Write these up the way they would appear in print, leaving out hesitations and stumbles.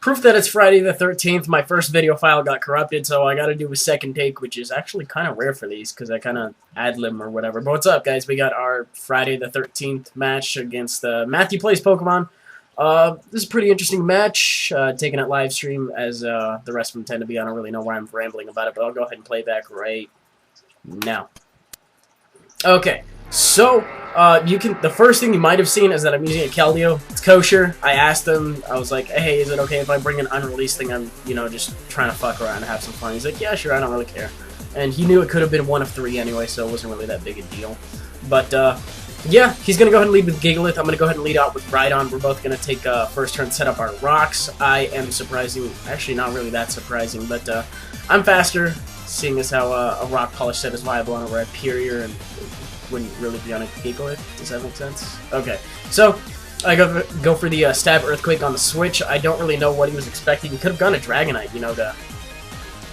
Proof that it's Friday the 13th, my first video file got corrupted, so I gotta do a second take, which is actually kind of rare for these, because I kind of ad-lib or whatever. But what's up, guys? We got our Friday the 13th match against Matthew Plays Pokemon. This is a pretty interesting match, taken at live stream, as the rest of them tend to be. I don't really know why I'm rambling about it, but I'll go ahead and play back right now. Okay, so the first thing you might have seen is that I'm using a Keldeo. It's kosher. I asked him, I was like, hey, is it okay if I bring an unreleased thing? I'm, just trying to fuck around and have some fun. He's like, yeah, sure, I don't really care. And he knew it could have been one of three anyway, so it wasn't really that big a deal. But, yeah, he's going to go ahead and lead with Gigalith. I'm going to go ahead and lead out with Rhydon. We're both going to take first turn, set up our rocks. I am surprising, actually not really that surprising, but I'm faster, seeing as how a rock polish set is viable on a Rhyperior and wouldn't really be on a Gigalith. Does that make sense? Okay, so I go for the Stab Earthquake on the switch. I don't really know what he was expecting. He could have gone a Dragonite,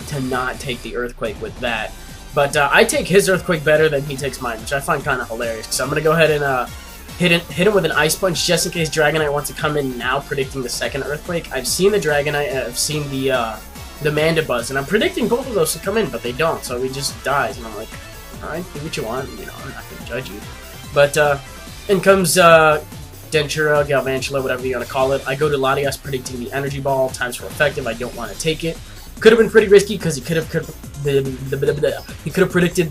to not take the Earthquake with that. But I take his Earthquake better than he takes mine, which I find kind of hilarious. So I'm going to go ahead and hit him with an Ice Punch just in case Dragonite wants to come in now, predicting the second Earthquake. I've seen the Dragonite and I've seen the Mandibuzz, and I'm predicting both of those to come in, but they don't, so he just dies. And I'm like, alright, do what you want, I'm not going to judge you. But in comes Dentura, Galvantula, whatever you want to call it. I go to Latias, predicting the Energy Ball, times for effective. I don't want to take it. Could have been pretty risky because he could have predicted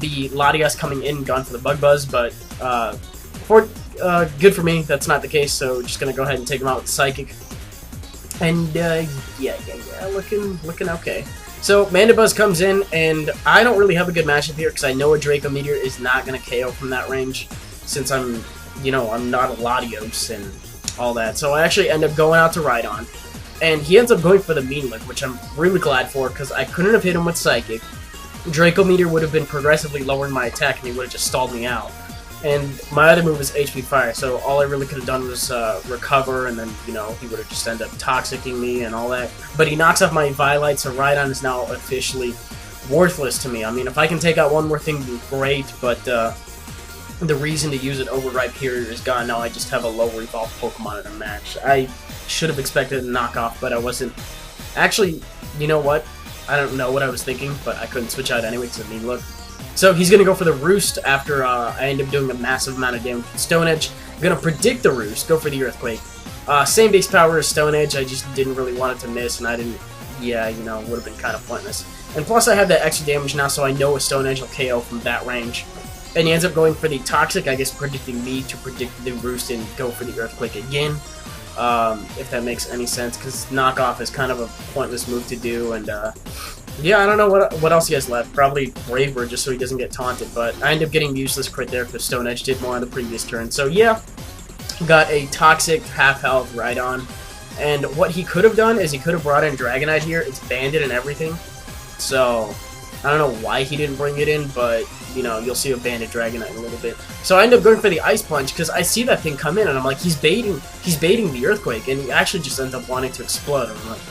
the Latias coming in and gone for the Bug Buzz, but good for me, that's not the case, so just going to go ahead and take him out with Psychic. And yeah, looking okay. So Mandibuzz comes in, and I don't really have a good matchup here because I know a Draco Meteor is not going to KO from that range, since I'm not a Latios and all that. So I actually end up going out to Rhydon, and he ends up going for the Mean Look, which I'm really glad for because I couldn't have hit him with Psychic. Draco Meteor would have been progressively lowering my attack, and he would have just stalled me out. And my other move is HP Fire, so all I really could have done was recover, and then, he would have just ended up Toxicking me and all that. But he knocks off my Violet, so Rhydon is now officially worthless to me. I mean, if I can take out one more thing, great, but the reason to use it over Rhyperior is gone. Now I just have a low Evolved Pokemon in a match. I should have expected a knockoff, but I wasn't. Actually, you know what? I don't know what I was thinking, but I couldn't switch out anyway because of Mean Look. So he's going to go for the Roost after I end up doing a massive amount of damage with Stone Edge. I'm going to predict the Roost, go for the Earthquake. Same base power as Stone Edge, I just didn't really want it to miss, and I didn't, would have been kind of pointless. And plus I have that extra damage now, so I know a Stone Edge will KO from that range. And he ends up going for the Toxic, I guess predicting me to predict the Roost and go for the Earthquake again. If that makes any sense, because knockoff is kind of a pointless move to do, and yeah, I don't know what else he has left. Probably Braver, just so he doesn't get taunted, but I end up getting useless crit there because Stone Edge did more on the previous turn. So yeah, got a Toxic half-health Rhydon, and what he could have done is he could have brought in Dragonite here. It's banded and everything, so I don't know why he didn't bring it in, but you'll see a banded Dragonite in a little bit. So I end up going for the Ice Punch because I see that thing come in, and I'm like, he's baiting the Earthquake, and he actually just ends up wanting to explode. And I'm like,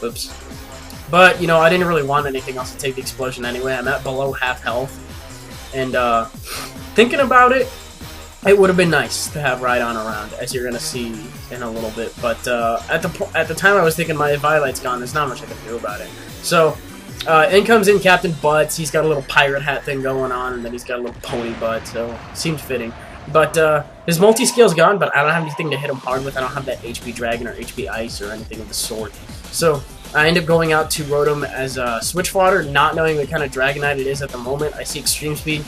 oops. But, I didn't really want anything else to take the explosion anyway. I'm at below half health. And, thinking about it, it would have been nice to have Rhydon around, as you're going to see in a little bit. But, at the time I was thinking my Violet's gone, there's not much I can do about it. So, in comes in Captain Butts. He's got a little pirate hat thing going on, and then he's got a little pony butt, so seems fitting. But, his multi-scale's gone, but I don't have anything to hit him hard with. I don't have that HP Dragon or HP Ice or anything of the sort. So, I end up going out to Rotom as Switch Fodder, not knowing what kind of Dragonite it is at the moment. I see Extreme Speed,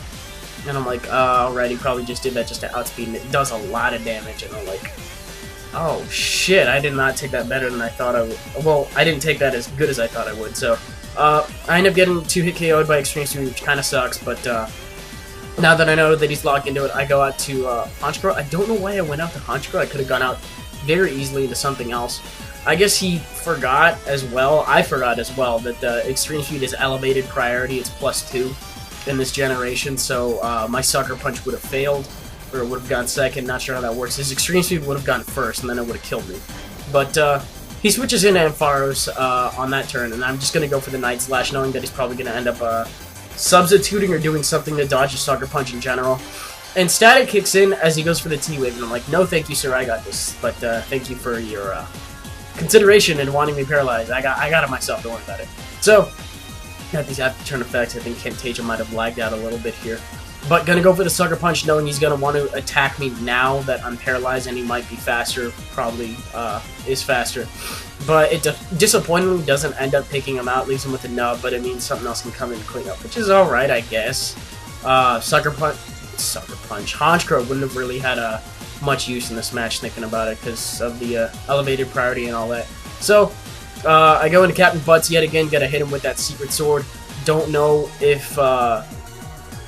and I'm like, alright, he probably just did that just to outspeed, and it does a lot of damage, and I'm like, oh shit, I did not take that better than I thought I would. Well, I didn't take that as good as I thought I would, so I end up getting 2-hit KO'd by Extreme Speed, which kind of sucks, but now that I know that he's locked into it, I go out to Honchkrow. I don't know why I went out to Honchkrow. I could have gone out very easily into something else. I guess he forgot as well. I forgot as well that the Extreme Speed is elevated priority. It's +2 in this generation, so my Sucker Punch would have failed, or would have gone second. Not sure how that works. His Extreme Speed would have gone first, and then it would have killed me. But he switches in Ampharos on that turn, and I'm just going to go for the Night Slash, knowing that he's probably going to end up substituting or doing something to dodge a Sucker Punch in general. And Static kicks in as he goes for the T-Wave, and I'm like, no thank you, sir, I got this. But thank you for your consideration in wanting me paralyzed. I got it myself. Don't worry about it. So, got these after turn effects. I think Camtasia might have lagged out a little bit here. But gonna go for the Sucker Punch, knowing he's gonna want to attack me now that I'm paralyzed, and he might be faster. Probably is faster. But it disappointingly doesn't end up taking him out, leaves him with a nub, but it means something else can come in and clean up, which is alright, I guess. Sucker Punch. Honchkrow wouldn't have really had much use in this match, thinking about it, because of the elevated priority and all that. So, I go into Captain Butts yet again, gotta hit him with that Secret Sword. Don't know if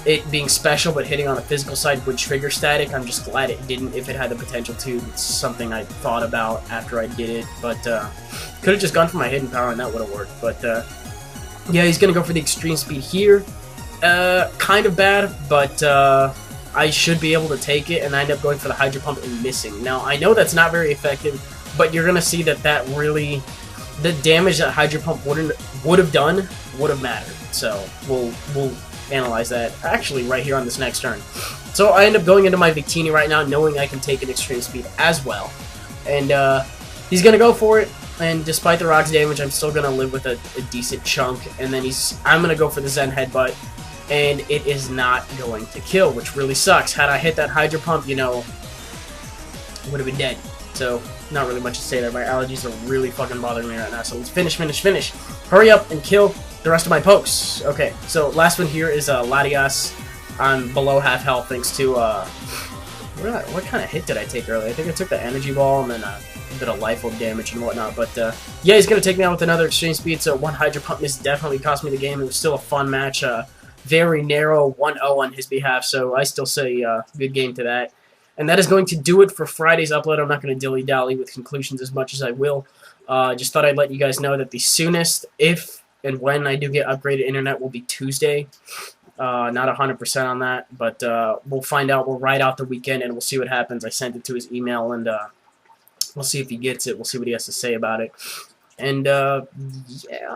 it being special, but hitting on the physical side would trigger static. I'm just glad it didn't. If it had the potential to, it's something I thought about after I did it, but could have just gone for my hidden power and that would have worked. But yeah, he's gonna go for the extreme speed here. Kind of bad, but I should be able to take it, and I end up going for the Hydro Pump and missing. Now I know that's not very effective, but you're gonna see that really, the damage that Hydro Pump would have done would have mattered. So we'll analyze that actually right here on this next turn. So I end up going into my Victini right now, knowing I can take an extreme speed as well. And he's gonna go for it, and despite the rock's damage, I'm still gonna live with a decent chunk. And then I'm gonna go for the Zen Headbutt, and it is not going to kill, which really sucks. Had I hit that Hydro Pump, you know, would have been dead. So not really much to say there. My allergies are really fucking bothering me right now. So let's finish. Hurry up and kill the rest of my pokes. Okay, so last one here is Latias. I'm below half health thanks to what kind of hit did I take earlier? I think I took the energy ball and then a bit of life orb damage and whatnot. But yeah, he's gonna take me out with another extreme speed. So one Hydro Pump miss definitely cost me the game. It was still a fun match. Very narrow 1-0 on his behalf. So I still say good game to that. And that is going to do it for Friday's upload. I'm not going to dilly-dally with conclusions as much as I will. Just thought I'd let you guys know that the soonest, if and when I do get upgraded internet, will be Tuesday. Not 100% on that, but we'll find out. We'll ride out the weekend, and we'll see what happens. I sent it to his email, and we'll see if he gets it. We'll see what he has to say about it. And, yeah,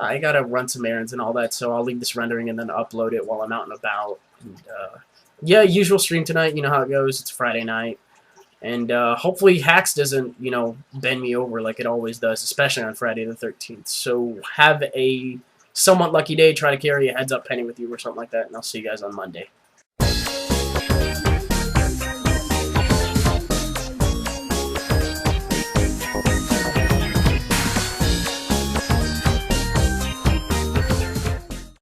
I got to run some errands and all that, so I'll leave this rendering and then upload it while I'm out and about. And, yeah, usual stream tonight. You know how it goes. It's Friday night. And hopefully Hacks doesn't, you know, bend me over like it always does, especially on Friday the 13th. So have a somewhat lucky day. Try to carry a heads-up penny with you or something like that, and I'll see you guys on Monday.